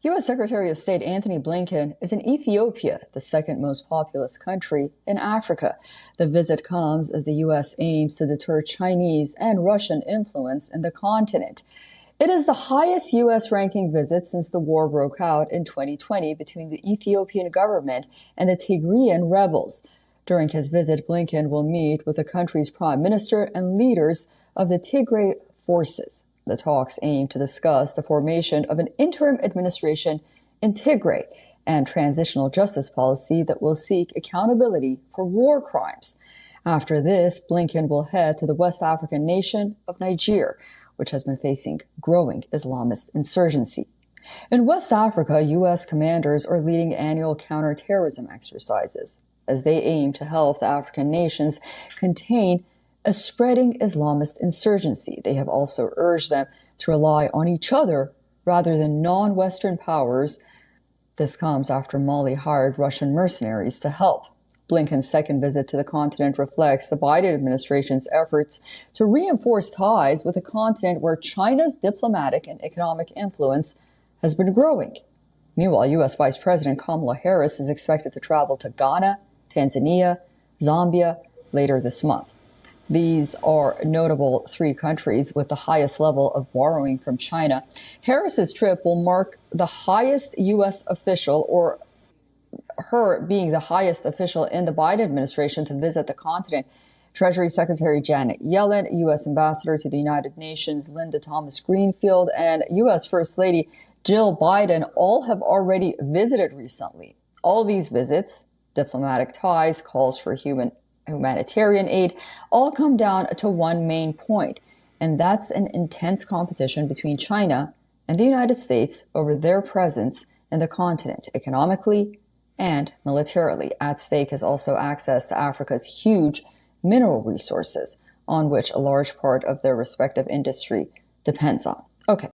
U.S. Secretary of State Antony Blinken is in Ethiopia, the second most populous country in Africa. The visit comes as the U.S. aims to deter Chinese and Russian influence in the continent. It is the highest U.S. ranking visit since the war broke out in 2020 between the Ethiopian government and the Tigrayan rebels. During his visit, Blinken will meet with the country's prime minister and leaders of the Tigray forces. The talks aim to discuss the formation of an interim administration in Tigray and transitional justice policy that will seek accountability for war crimes. After this, Blinken will head to the West African nation of Niger, which has been facing growing Islamist insurgency. In West Africa, U.S. commanders are leading annual counterterrorism exercises as they aim to help the African nations contain a spreading Islamist insurgency. They have also urged them to rely on each other rather than non-Western powers. This comes after Mali hired Russian mercenaries to help. Blinken's second visit to the continent reflects the Biden administration's efforts to reinforce ties with a continent where China's diplomatic and economic influence has been growing. Meanwhile, U.S. Vice President Kamala Harris is expected to travel to Ghana, Tanzania, Zambia later this month. These are notable three countries with the highest level of borrowing from China. Harris's trip will mark the highest U.S. official, or her being the highest official in the Biden administration to visit the continent. Treasury Secretary Janet Yellen, U.S. Ambassador to the United Nations Linda Thomas-Greenfield, and U.S. First Lady Jill Biden all have already visited recently. All these visits, diplomatic ties, calls for humanitarian aid, all come down to one main point, and that's an intense competition between China and the United States over their presence in the continent, economically and militarily. At stake is also access to Africa's huge mineral resources, on which a large part of their respective industry depends on. Okay.